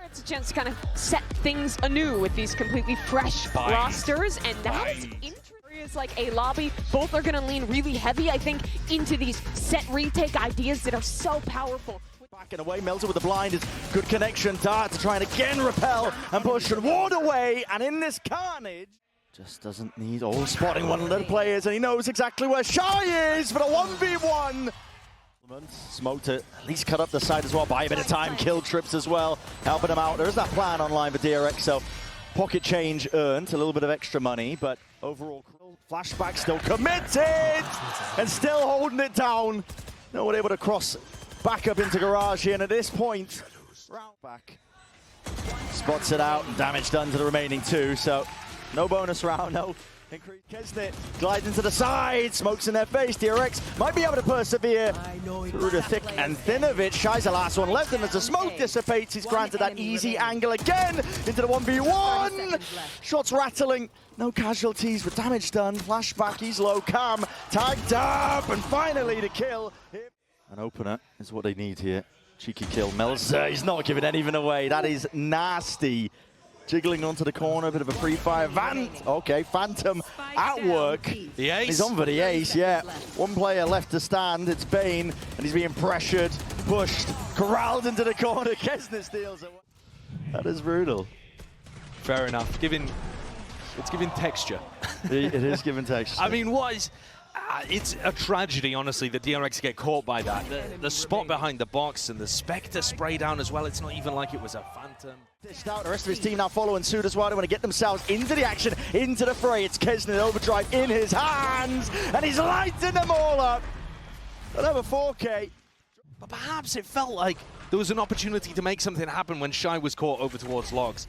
It's a chance to kind of set things anew with these completely fresh rosters, and that is interesting. It's like a lobby. Both are going to lean really heavy, I think, into these set retake ideas that are so powerful. Back and away, Melzer with the blind is good connection. Dart to try and again repel and push and ward away, and in this carnage, just doesn't need all spotting one of the players, and he knows exactly where Shy is for the 1v1. Smoke to at least cut up the side as well, buy a bit of time, kill trips as well, helping him out. There is that plan online for DRX, so pocket change earned, a little bit of extra money, but overall, flashback still committed and still holding it down. No one able to cross back up into garage here, and at this point, round back spots it out and damage done to the remaining two, so no bonus round, no increase. Kesnet glides into the side, smokes in their face. DRX might be able to persevere through the thick and thin of it. Shy's the last one left, and as the smoke dissipates, he's granted that easy angle again into the 1v1. Shots rattling, no casualties, but damage done. Flashback, he's low, Cam tagged up, and finally the kill. An opener is what they need here. Cheeky kill. Melzer, he's not giving anything away. That is nasty. Jiggling onto the corner, a bit of a free fire. Okay, Phantom at work. The ace. He's on for the ace, yeah. One player left to stand, it's Bane, and he's being pressured, pushed, corralled into the corner. Kesnet steals it. That is brutal. Fair enough. It's giving texture. It is giving texture. I mean, what is... it's a tragedy, honestly, that DRX get caught by that. The spot behind the box and the Spectre spray down as well. It's not even like it was a Phantom. Dished out. The rest of his team now following suit as well. They want to get themselves into the action, into the fray. It's Kesnet overdrive in his hands, and he's lighting them all up. Another 4K. But perhaps it felt like there was an opportunity to make something happen when Shy was caught over towards Logs.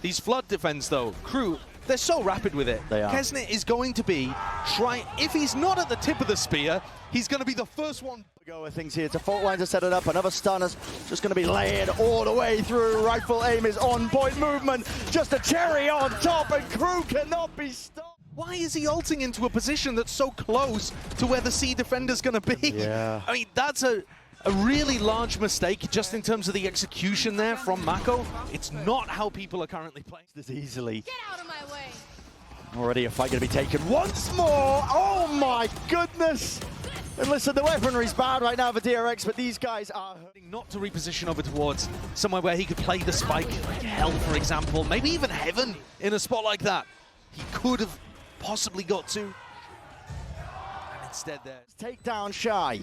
These flood defense, though, KRU, they're so rapid with it. They are. Kesnet is going to be trying, if he's not at the tip of the spear, he's going to be the first one. Go with things here. It's a fault line to set it up. Another stunner's just going to be layered all the way through. Rifle aim is on point. Movement, just a cherry on top, and KRU cannot be stopped. Why is he ulting into a position that's so close to where the C defender's going to be? Yeah. I mean, that's a really large mistake just in terms of the execution there from Mako. It's not how people are currently playing This easily. Get out of my way. Already a fight going to be taken once more. Oh my goodness. And listen, the weaponry's bad right now for DRX, but these guys are hurting. not to reposition over towards somewhere where he could play the spike, like Hell, for example, maybe even Heaven in a spot like that. He could have possibly got to. And instead there. Take down Shy.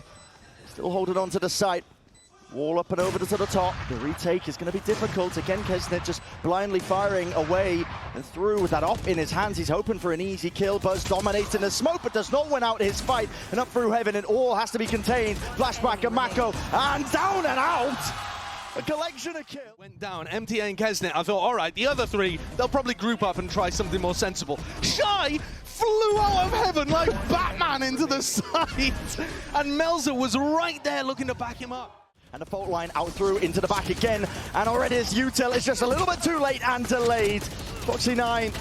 Still holding on to the site. Wall up and over to the top. The retake is going to be difficult. Again, Kesnet just blindly firing away and through with that op in his hands. He's hoping for an easy kill. Buzz dominates in the smoke, but does not win out his fight. And up through Heaven, and all has to be contained. Flashback of Mako, and down and out. A collection of kills. Went down, MTA and Kesnet. I thought, all right, the other three, they'll probably group up and try something more sensible. Shy flew out of Heaven like Batman into the side. And Melzer was right there looking to back him up. And the fault line out through into the back again. And already his util is just a little bit too late and delayed. Foxy9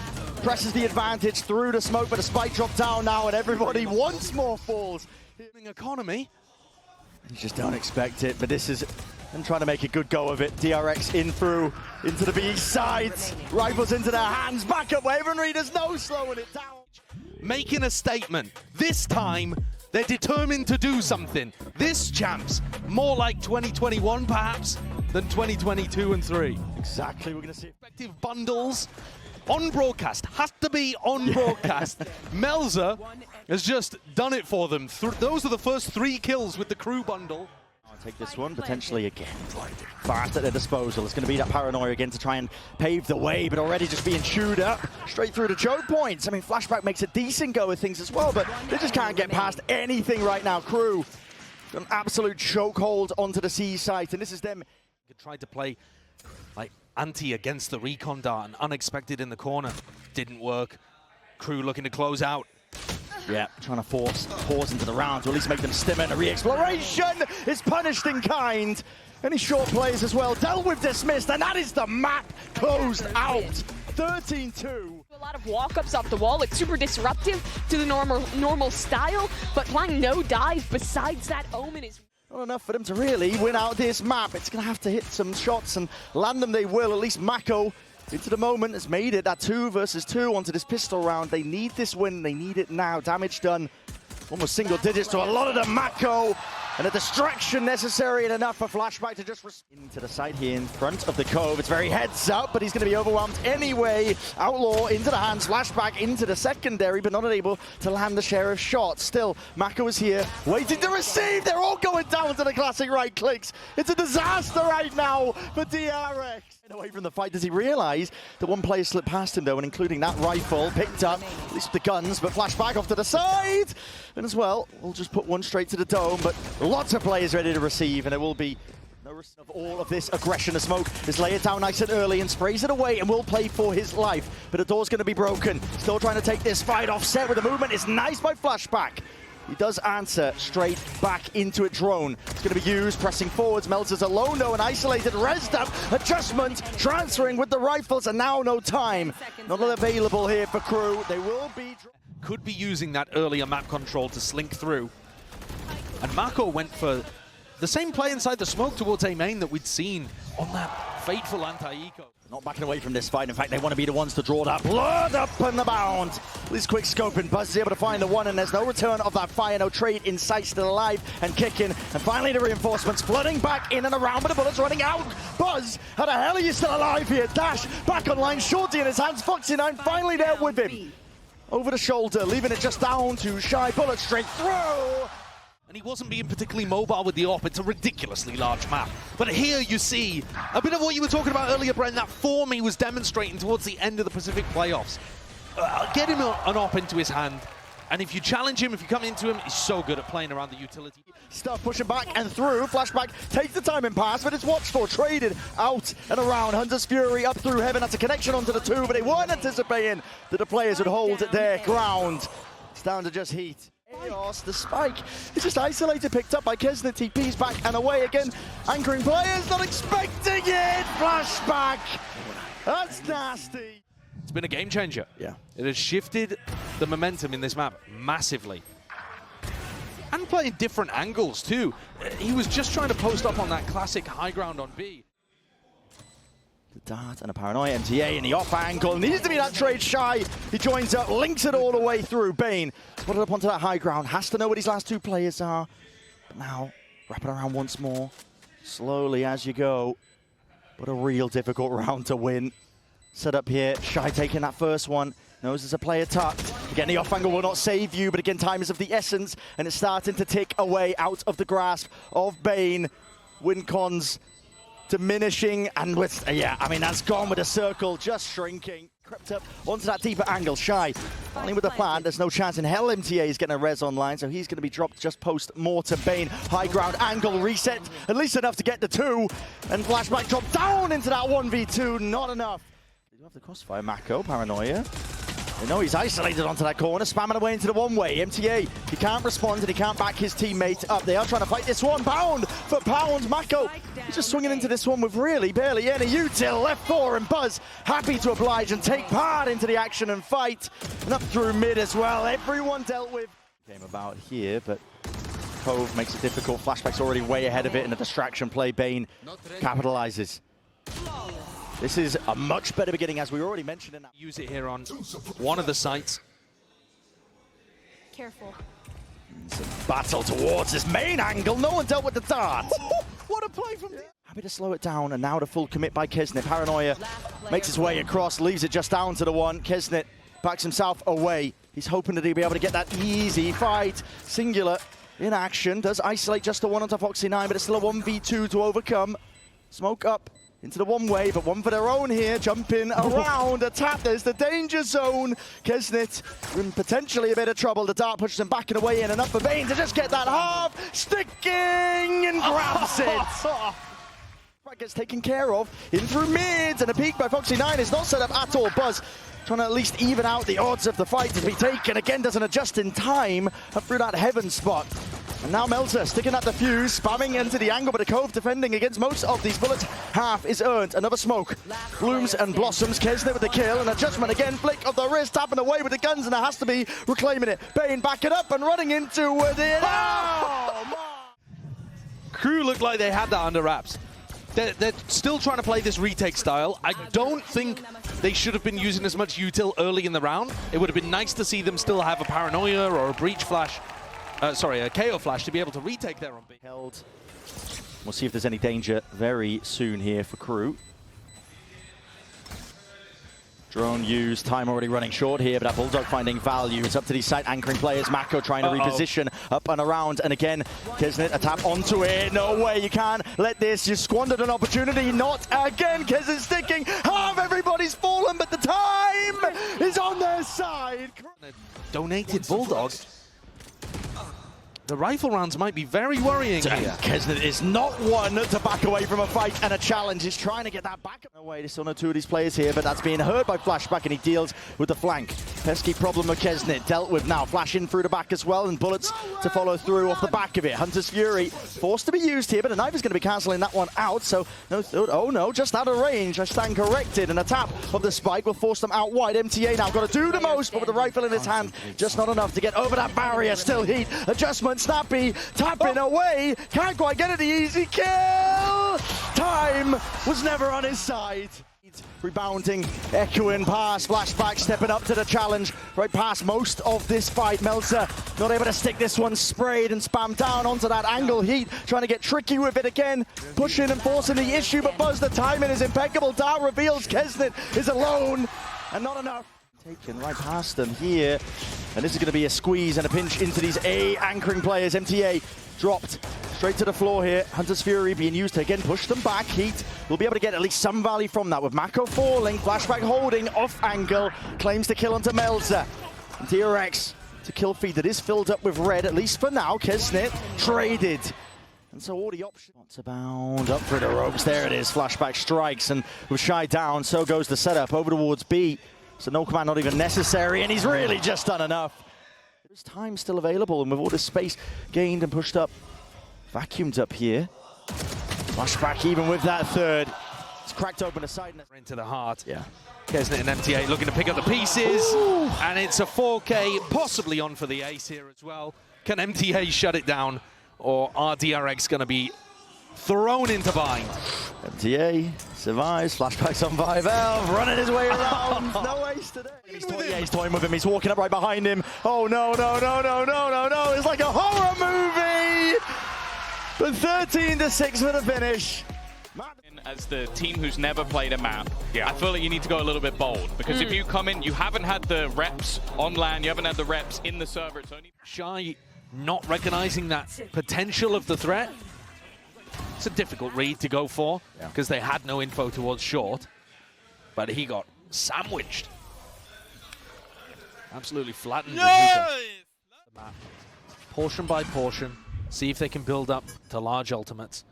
presses the advantage through the smoke, but the spike dropped down now, and everybody once more falls. Economy. You just don't expect it, but this is them trying to make a good go of it. DRX in through into the B sides. Rifles into their hands. Back up Wavenry. There's no slowing it down. Making a statement. This time, they're determined to do something. This champs, more like 2021 perhaps, than 2022 and 3. Exactly, we're going to see Effective bundles on broadcast, has to be on broadcast. Melzer has just done it for them. Those are the first 3 kills with the KRU bundle. I'll take this one, potentially again. Fast at their disposal. It's going to be that paranoia again to try and pave the way, but already just being chewed up straight through the choke points. I mean, Flashback makes a decent go of things as well, but they just can't get past anything right now. KRU, an absolute chokehold onto the C site, and this is them. Tried to play like anti against the recon dart and unexpected in the corner. Didn't work. KRU looking to close out. Yeah, trying to force pause into the round to at least make them stim in. A re-exploration is punished in kind. Any short plays as well. Dealt with, dismissed, and that is the map closed out. 13-2. A lot of walk-ups off the wall. It's super disruptive to the normal style, but playing no dive besides that Omen is... Not enough for them to really win out this map. It's going to have to hit some shots and land them they will. At least Mako, into the moment, has made it. That 2 versus 2 onto this pistol round. They need this win. They need it now. Damage done. Almost single digits to a lot of them. Mako. And a distraction necessary and enough for Flashback to just into the side here in front of the Cove. It's very heads up, but he's going to be overwhelmed anyway. Outlaw into the hands, Flashback into the secondary, but not able to land the share of shots. Still, Mako is here, waiting to receive. They're all going down to the classic right clicks. It's a disaster right now for DRX. Away from the fight, does he realize that one player slipped past him though, and including that rifle, picked up, at least the guns, but Flashback off to the side. And as well, we'll just put one straight to the dome, but lots of players ready to receive, and it will be no risk of all of this aggression. The smoke is lay it down nice and early and sprays it away and will play for his life. But the door's going to be broken. Still trying to take this fight offset with the movement. It's nice by Flashback. He does answer straight back into it. Drone. It's going to be used, pressing forwards. Melzer's alone though, an isolated res up. Adjustment, transferring with the rifles, and now no time. Not available here for KRU. They will be... Could be using that earlier map control to slink through. And Mako went for the same play inside the smoke towards A main that we'd seen on that fateful anti-eco. Not backing away from this fight. In fact, they want to be the ones to draw that blood up and the bound. This quick scoping, Buzz is able to find the one, and there's no return of that fire. No trade in sight, still alive and kicking. And finally the reinforcements flooding back in and around, but the bullets running out. Buzz, how the hell are you still alive here? Dash back online, Shorty in his hands. Foxy9 finally there with him. Over the shoulder, leaving it just down to Shy. Bullet straight through. And he wasn't being particularly mobile with the op. It's a ridiculously large map. But here you see a bit of what you were talking about earlier, Brent, that form he was demonstrating towards the end of the Pacific playoffs. Get him an op into his hand, and if you challenge him, if you come into him, he's so good at playing around the utility. Stuff pushing back and through. Flashback takes the timing pass, but it's watched for, traded out and around. Hunter's Fury up through heaven. That's a connection onto the 2, but they weren't anticipating that the players would hold their ground. It's down to just heat. Chaos, the spike is just isolated, picked up by Kesnet. TP's back and away again. Anchoring players, not expecting it. Flashback. That's nasty. It's been a game changer. Yeah. It has shifted the momentum in this map massively. And playing different angles too. He was just trying to post up on that classic high ground on B. The dart and a paranoia. MTA in the off angle. Needs to be that trade. Shy. He joins up, links it all the way through. Bane spotted up onto that high ground. Has to know what his last 2 players are. But now, wrapping around once more. Slowly as you go. But a real difficult round to win. Set up here. Shy taking that first one. Knows there's a player tucked. Again, the off angle will not save you, but again, time is of the essence, and it's starting to tick away out of the grasp of Bane. Win cons diminishing, and with, I mean, that's gone with a circle just shrinking. Crept up onto that deeper angle. Shy finally with the plan. There's no chance in hell MTA is getting a res online, so he's going to be dropped just post-mortem. Bane, high ground angle, reset, at least enough to get the 2, and Flashback dropped down into that 1v2, not enough. They do have the crossfire. Mako, paranoia. They know he's isolated onto that corner, spamming away into the one-way. MTA, he can't respond and he can't back his teammate up. They are trying to fight this one. Pound for pound. Mako, he's just swinging into this one with really barely any util. Left 4 and Buzz happy to oblige and take part into the action and fight. And up through mid as well. Everyone dealt with. Came about here, but Cove makes it difficult. Flashback's already way ahead of it in the distraction play. Bane capitalizes. This is a much better beginning, as we already mentioned in that. Use it here on one of the sites. Careful. It's a battle towards this main angle. No one dealt with the dart. What a play from him. Happy to slow it down, and now the full commit by Kesnet. Paranoia makes his way across, leaves it just down to the 1. Kesnet backs himself away. He's hoping that he'll be able to get that easy fight. Singular in action. Does isolate just the 1 onto Foxy9, but it's still a 1v2 to overcome. Smoke up into the one-way, but one for their own here. Jumping around, a tap. There's the danger zone. Kesnet in potentially a bit of trouble. The dart pushes him back and away in, enough for Bane to just get that half. Sticking and grabs it. Gets taken care of. In through mid, and a peek by Foxy9 is not set up at all. Buzz trying to at least even out the odds of the fight to be taken. Again, doesn't adjust in time up through that heaven spot. And now Melzer sticking at the fuse, spamming into the angle, but the Cove defending against most of these bullets. Half is earned. Another smoke. Blooms and blossoms. Kesnet with the kill, and adjustment again. Flick of the wrist, tapping away with the guns, and it has to be reclaiming it. Bane backing up and running into the... Oh, KRU looked like they had that under wraps. They're still trying to play this retake style. I don't think they should have been using as much util early in the round. It would have been nice to see them still have a paranoia or a breach flash, a KO flash to be able to retake there on B. Held. We'll see if there's any danger very soon here for KRU. Drone used, time already running short here, but that Bulldog finding value. It's up to these site anchoring players. Mako trying to reposition up and around, and again, Kesnet a tap onto it. No way, you can't let this. You squandered an opportunity, not again. Kesnet sticking, half everybody's fallen, but the time is on their side. Donated Bulldog. The rifle rounds might be very worrying here. Kesnet is not one to back away from a fight and a challenge. He's trying to get that back away. There's still no two of these players here, but that's being heard by Flashback, and he deals with the flank. Pesky problem with Kesnet, dealt with now. Flash in through the back as well, and bullets to follow through off the back of it. Hunter's Fury forced to be used here, but a knife is going to be cancelling that one out, so no, oh no, just out of range. I stand corrected, and a tap of the spike will force them out wide. MTA now got to do the most, but with the rifle in his hand, just not enough to get over that barrier. Still heat, adjustment, Snappy, tapping away, can't quite get it, the easy kill! Time was never on his side. Rebounding, echoing past, Flashback stepping up to the challenge, right past most of this fight. Meltzer not able to stick this one, sprayed and spammed down onto that angle. Heat trying to get tricky with it again, pushing and forcing the issue, but Buzz, the timing is impeccable. Dart reveals Kesnet is alone, and not enough. Taken right past them here, and this is going to be a squeeze and a pinch into these A anchoring players. MTA dropped straight to the floor here. Hunter's Fury being used to again push them back. Heat will be able to get at least some value from that with Mako falling. Flashback holding off angle, claims to kill onto Melza. DRX to kill feed that is filled up with red, at least for now. Kesnet traded. And so all the options. Wants a bound up through the ropes. There it is. Flashback strikes, and with Shy down, so goes the setup over towards B. So no command not even necessary, and he's really just done enough. There's time still available, and with all this space gained and pushed up, vacuumed up here. Flashback even with that third. It's cracked open a side. Into the heart. Yeah. Kesnet and MTA looking to pick up the pieces. Ooh. And it's a 4K, possibly on for the ace here as well. Can MTA shut it down, or are DRX going to be thrown into bind? MTA survives, Flashback's on 5L, running his way around. No ace today. He's toying with him, he's walking up right behind him. Oh no, no, no, no, no, no, no. It's like a horror movie. But 13-6 for the finish. As the team who's never played a map, I feel like you need to go a little bit bold, because if you come in, you haven't had the reps on LAN, you haven't had the reps in the server. It's only Shy not recognizing that potential of the threat. It's a difficult read to go for, because they had no info towards short, but he got sandwiched. Absolutely flattened. Portion by portion, see if they can build up to large ultimates.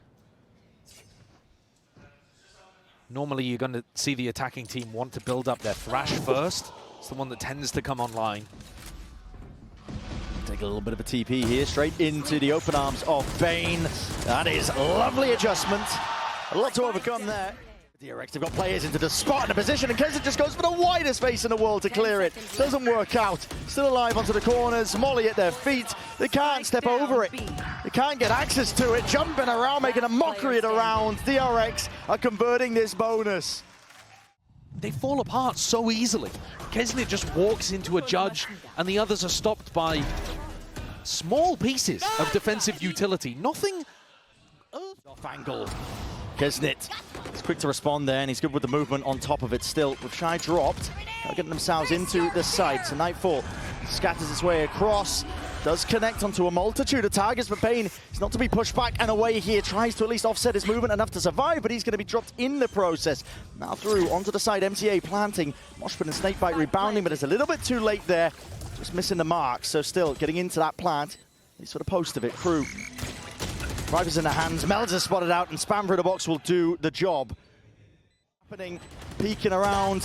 Normally you're going to see the attacking team want to build up their Thrash first. It's the one that tends to come online. Take a little bit of a TP here, straight into the open arms of Bane. That is a lovely adjustment. A lot to overcome there. DRX have got players into the spot and the position, and Kesnet just goes for the widest space in the world to clear it. Doesn't work out. Still alive onto the corners, Molly at their feet. They can't step over it. They can't get access to it. Jumping around, making a mockery of the round. DRX are converting this bonus. They fall apart so easily. Kesnet just walks into a judge, and the others are stopped by small pieces of defensive utility. Nothing off angle. Kesnet is quick to respond there, and he's good with the movement on top of it still. With Shy dropped, they're getting themselves into the site. So Nightfall scatters its way across, does connect onto a multitude of targets, but Bane is not to be pushed back and away here. Tries to at least offset his movement enough to survive, but he's going to be dropped in the process. Now through onto the side, MTA planting, Moshpit and Snakebite rebounding, but it's a little bit too late there. Just missing the mark, so still getting into that plant. He's for the post of it, KRU. Rifles in the hands, Melza spotted out, and spam through the box will do the job. Happening, peeking around.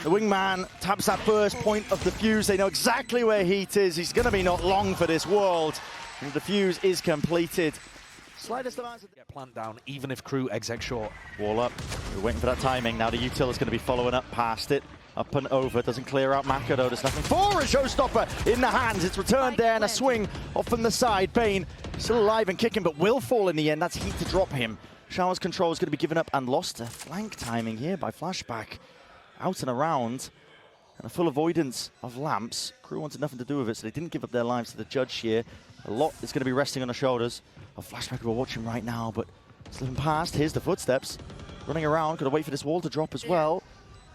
The wingman taps that first point of the fuse. They know exactly where Heat is. He's going to be not long for this world. And the fuse is completed. Slightest amount of get plant down, even if KRU exec short. Wall up. We're waiting for that timing. Now the util is going to be following up past it. Up and over, doesn't clear out Mako though. There's nothing for a showstopper in the hands. It's returned there, and a swing off from the side. Bane Still alive and kicking, but will fall in the end. That's Heat to drop him. Shower's control is going to be given up and lost to flank timing here by Flashback. Out and around. And a full avoidance of lamps. Crew wanted nothing to do with it, so they didn't give up their lives to the judge here. A lot is going to be resting on the shoulders of Flashback, who we're watching right now, but slipping past. Here's the footsteps. Running around, got to wait for this wall to drop as well.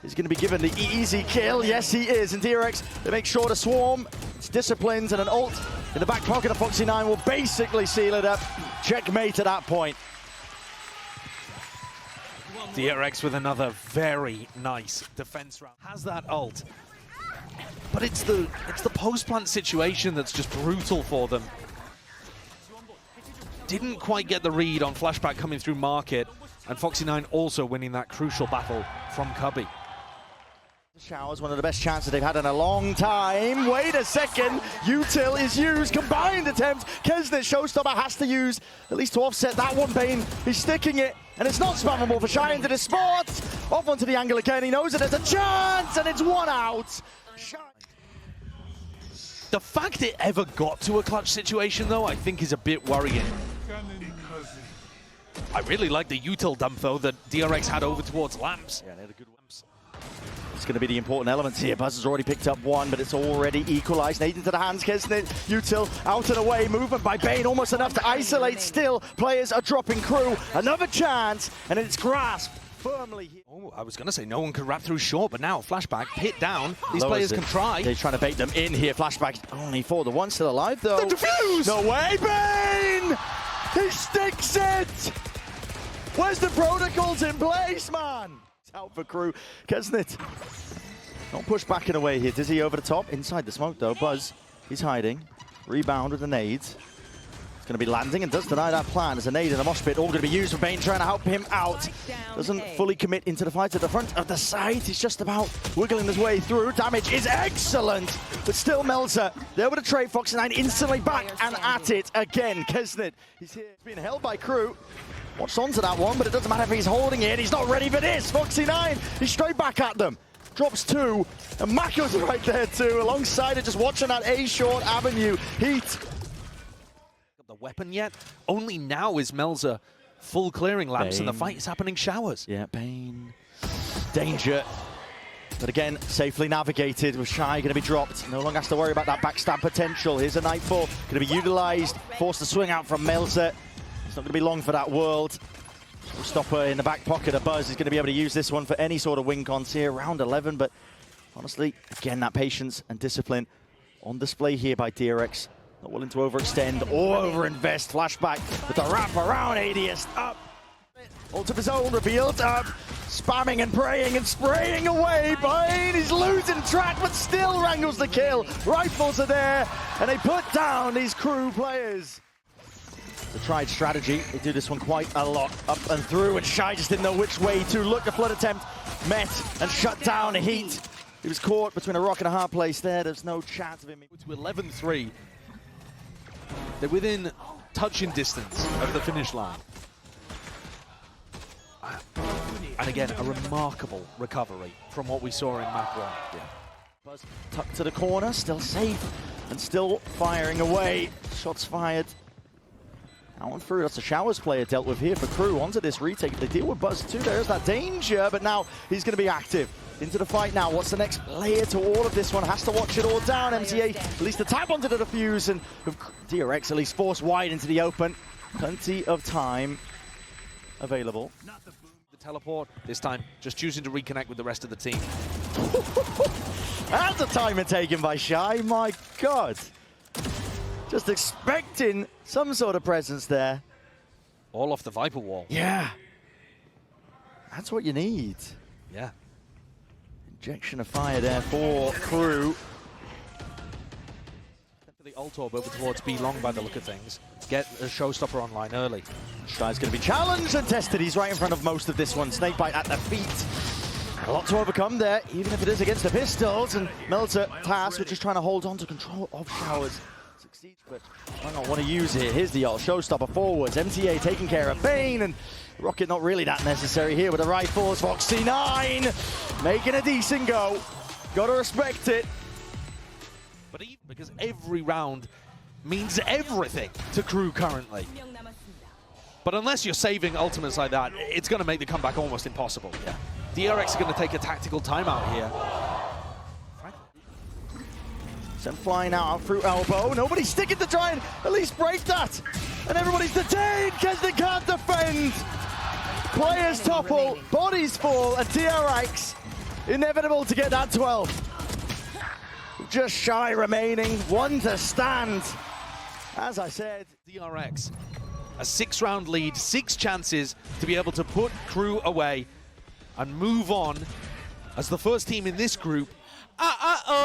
He's going to be given the easy kill. Yes, he is. And DRX, they make sure to swarm. It's disciplines and an ult in the back pocket of Foxy9 will basically seal it up. Checkmate at that point. DRX with another very nice defense round. Has that ult. But it's the post-plant situation that's just brutal for them. Didn't quite get the read on Flashback coming through market, and Foxy9 also winning that crucial battle from Cubby. Showers, one of the best chances they've had in a long time. Wait a second, util is used, combined attempt. Kesnet, Showstopper has to use, at least to offset that one. Bane, he's sticking it, and it's not spammable for Shy into the spot. Off onto the angle again, he knows that there's a chance, and it's one out. The fact it ever got to a clutch situation, though, I think is a bit worrying. I really like the util dump, though, that DRX had over towards Lamps. Yeah, they had a good Lamps. It's going to be the important elements here. Buzz has already picked up one, but it's already equalized. Nade into the hands, Kesnet, util out and away. Movement by Bane, almost enough to isolate. Still, players are dropping. Crew, another chance, and it's grasped firmly here. Oh, I was going to say no one could wrap through short, but now Flashback hit down. These players can try. They're trying to bait them in here. Flashback only for the one still alive, though. The defuse! No way, Bane! He sticks it! Where's the protocols in place, man? It's out for Crew. Kesnet. Not push back in a way here. Dizzy over the top. Inside the smoke, though. Buzz, he's hiding. Rebound with the nades. It's going to be landing and does deny that plan. There's a nade and a mosh pit. All going to be used for Bane, trying to help him out. Doesn't fully commit into the fight at the front of the site. He's just about wiggling his way through. Damage is excellent, but still Melzer. There with a trade. Foxy9 instantly back and at it again. Kesnet, he's here. He's being held by Crew. Watched onto that one, but it doesn't matter if he's holding it. He's not ready for this. Foxy9, he's straight back at them. Drops two, and Mako's right there too, alongside it, just watching that A-short avenue. Heat. The weapon yet? Only now is Melzer full clearing Lamps, and the fight is happening Showers. Yeah, Bane. Danger. But again, safely navigated with Shy going to be dropped. No longer has to worry about that backstab potential. Here's a Nightfall, going to be utilized. Forced to swing out from Melzer. It's not going to be long for that world. Stopper in the back pocket of Buzz is going to be able to use this one for any sort of win cons here. Round 11, but honestly, again, that patience and discipline on display here by DRX. Not willing to overextend or overinvest. Flashback with the wrap around ADS up. Ult of his own revealed up. Spamming and praying and spraying away. Bane, he's losing track, but still wrangles the kill. Rifles are there, and they put down these Crew players. The tried strategy, they do this one quite a lot, up and through, and Shy just didn't know which way to look. The flood attempt met and shut down Heat. He was caught between a rock and a hard place there. There's no chance of him. To 11-3. They're within touching distance of the finish line. And again, a remarkable recovery from what we saw in map 1. Yeah. Buzz tucked to the corner, still safe, and still firing away. Shots fired. Out and through, that's a Showers player dealt with here for Crew. Onto this retake. They deal with Buzz too. There's that danger, but now he's going to be active. Into the fight now. What's the next layer to all of this one? Has to watch it all down. MTA at least a tap onto the defuse, and DRX at least forced wide into the open. Plenty of time available. The teleport, this time just choosing to reconnect with the rest of the team. And the timer taken by Shy. My God. Just expecting some sort of presence there. All off the Viper wall. Yeah. That's what you need. Yeah. Injection of fire there for Crew. The ult orb over towards B long by the look of things. Get a showstopper online early. Shy's going to be challenged and tested. He's right in front of most of this one. Snakebite at the feet. A lot to overcome there, even if it is against the pistols. And Melzer tasked with just trying to hold on to control of Showers. Succeeds, but might not want to use it. Here's the ult. Showstopper forwards. MTA taking care of Bane, and Rocket not really that necessary here with the rifles. Foxy9 making a decent go. Gotta respect it. But because every round means everything to KRU currently. But unless you're saving ultimates like that, it's going to make the comeback almost impossible. Yeah. DRX are going to take a tactical timeout here. Sent flying out through elbow. Nobody's sticking to try and at least break that. And everybody's detained because they can't defend. Players topple, bodies fall, and DRX inevitable to get that 12. Just shy remaining, one to stand. As I said, DRX, a 6-round lead, 6 chances to be able to put KRU away and move on as the first team in this group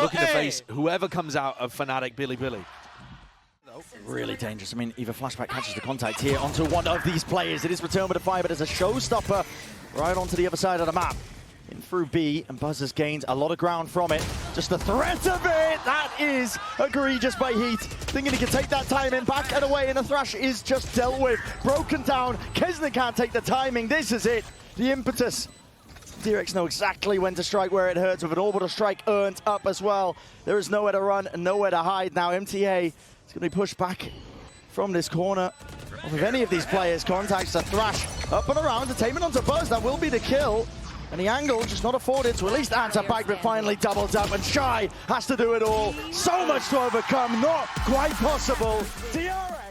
looking to face whoever comes out of Fnatic Bilibili. Really dangerous. I mean, Eva Flashback catches the contact here onto one of these players. It is returned with a fire, but as a showstopper right onto the other side of the map. In through B, and Buzz has gained a lot of ground from it. Just the threat of it, that is egregious by Heat. Thinking he can take that timing back and away, and the Thrash is just dealt with. Broken down, Kesner can't take the timing. This is it, the impetus. DRX know exactly when to strike where it hurts with an orbital strike earned up as well. There is nowhere to run and nowhere to hide now. MTA is going to be pushed back from this corner. If any of these players contacts the Thrash up and around, detainment onto Buzz, that will be the kill. And the angle just not afforded to at least answer back, but finally doubles up, and Shy has to do it all. So much to overcome, not quite possible. DRX.